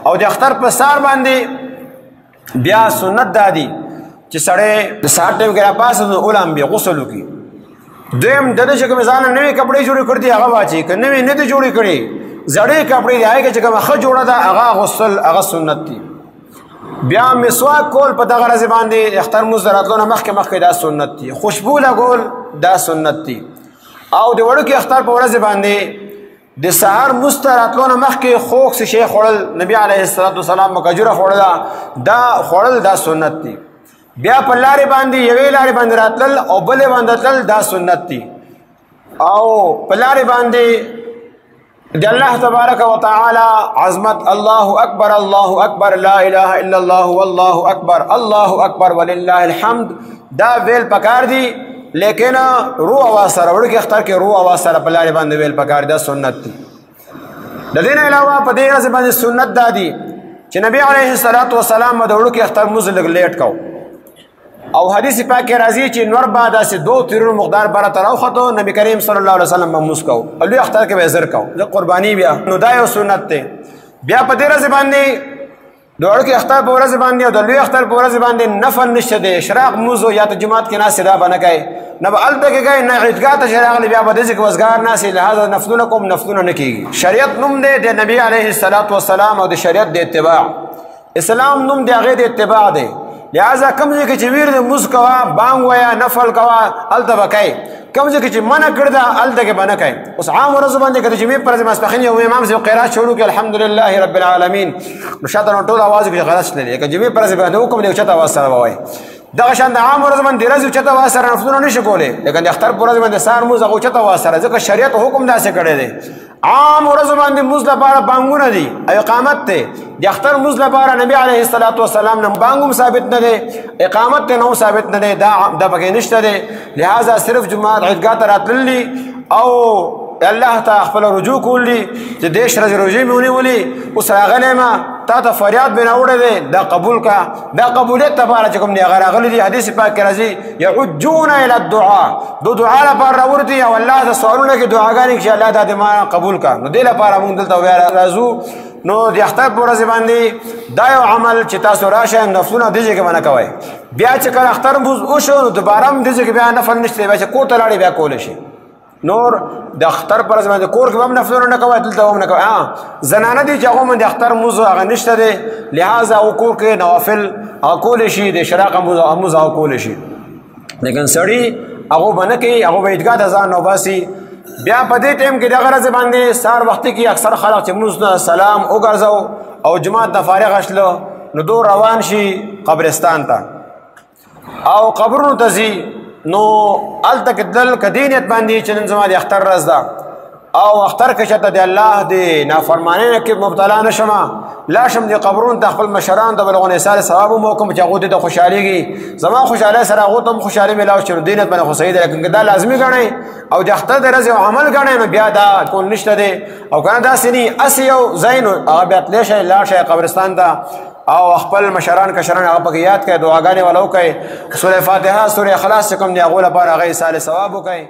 او د اختر په سار باندې بیا سنت دادي چې سړی د سهار ټایم کې راپاسه نو اولم بیا غسل وکړي. دویم د دې چې کوم ځان نوې کپڑے جوړ کړ دي هغه واچي که نوې نه دي جوړې کړي زړې کپڑے دی هغه چې کوم ښه جوړه ده هغه غسل هغه سنت دي. بیا مسواک کول په دغه ورځ باندې اختر مونځ راتلو نه مخکې دا سنت دي. خوشبو لګول دا سنت دي. او د وړوکي اختر په ورځ باندې د سهار مونځ ته راتلو نه مخکې خوږ څه شی خوړل نبي علیه الصلاة وسلام کجوره خوړله دا خوړل دا سنت دي. بیا په لارې باندې یوې لارې باندې راتلل او بلې باندې تلل دا سنت دي. او په لارې باندې د الله تبارک وتعالی عظمت الله اکبر لا اله الا الله والله اکبر ولله الحمد دا ویل پکار دي. لیکن روح आवाज سره وړوکي اختر کې روح आवाज سره په لارې باندې ویل پکار دا سنت دي. د دې نه علاوه په دې ورځ باندې سنت دا دي چې نبی علیه الصلاة وسلام د وړوکي اختر مونځ لږ لیټ کو او حدیث پاک کې راځي چې نور بعد داسې 2 تیرونو مقدار بره ته راوخته نبی کریم صلی الله علیه وسلم به مونځ کو او لوی اختر کې به زر کو د قرباني بیا نو دا یو سنت دی. بیا په دې ورځ باندې د وړوکي اختر په ورځ باندې او د لوی اختر په ورځ باندې نفل نشته دی. اشراق مونځ یا ته جماعت کې ناست دا به نه کوي نه به هلته کې کوي نه عیدګاه ته چې راغلی بیا به داسې کې وزګار ناست لهذا نفلونه کوم نفلونه نه کېږي. شریعت نوم دی د نبي علیه الصلاة وسلام او د شریعت د اتباع. اسلام نوم د هغې د اتباع دی. لہذا کم ځای کې چې ویر د مونځ کوه بانګ وایه نفل کوه هلته به کوي. کم ځای کې چې منع کړ ده هلته کې به نه کوي. اوس عام ورځو باندې که د جمعې پر ورځ ماسپښین یو امام صاحب قرات شروع کړي الحمدلله رب العالمین نو شاته نو ټول اواز کې غلط شللی که جمعې پر ورځ باندې وکړم د اوچت اواز سره به وایي. دغه شان د عام ورځ باندې ورځ اوچت اواز سره نفلونه نشي کولی لیکن د اختر په ورځ باندې سهار مونځ هغه اوچت اواز سره ځکه شریعت حکم داسې کړی دی. عام ورځو باندې مونځ لپاره بانګونه دي او اقامت دی. د اختر مونځ لپاره نبی علیه الصلاة وسلام نه بانګ هم ثابت نه دی اقامت ته نه ثابت نه دی دا پکې نشته دی. لہذا صرف جمعات عیدګاه ته راتللی او الله ته خپل رجوع کولی چې دیش ورځې روژې مې ونیولې اوس راغلی یم تا ته فریاد مې راوړی دی دا قبول کا. دا قبولیت لپاره چې کوم دی هغه راغلی دي. حدیث پاک کې راځي یعجون الی الدعاء دو دعا لپاره راوړي او الله ته سوالونه کې دعاګانې چې الله دا دې ما قبول کا. نو دې لپاره موږ دلته بیا راځو. نو د اختر په ورځ باندې دا یو عمل چې تاسو راشئ نفلونه دې ځای کې به نه کوئ. بیا چې کله اختر مونځ وشو نو دوباره هم دې ځای کې بیا نفل نشته بیا چې کور ته لاړې بیا کولی شي. نور د اختر پر ورځ باندې کور کې هم نفلونه نه کوئ دلته هم نه کوئ. زنانه دي چې هغو باندې اختر مونځ هغه نشته دی لہذا هغو کور کې نوافل هغه کولی شي د اشراق مونځ هغه کولی شي. لیکن سړي هغو به نه کوي هغو به عیدګاه ته ځان وباسي. بیا په دې ټایم کې دغه ورځ باندې سهار وختي کې اکثر خلک چې مونځ نه سلام وګرځو او جماعت نه فارغ شله نو دو روان شي قبرستان ته او قبرونو ته ځي. نو هلته کې تلل که دې نیت باندې چې نن زما د اختر ورځ ده او اختر کې چېرته د الله د نافرمانۍ نه کې مبتلا نه شمه لا شم دې قبرونو ته خپل مشران ته بلغون ایصال ثواب هم وکړم چې هغو دې ته خوشحالېږي زما خوشحالۍ سره هغو ته هم خوشحالي میلاو شي. نو دې نیت باندې خو صحیح دی لیکن که دا لازمي ګڼئ او د اختر د ورځې یو عمل ګڼئ نو بیا دا کول نشته دی. او که نه داسې نه هسې یو ځای نو هغه بیا تلی شئ لاړ شئ قبرستان ته او خپل مشران کشران هغه پکې یاد کړئ دعاګانې والا وکړئ. سورې فاتحه سورې اخلاص چې کوم دی هغو لپاره هغه ایصال ثواب وکړئ.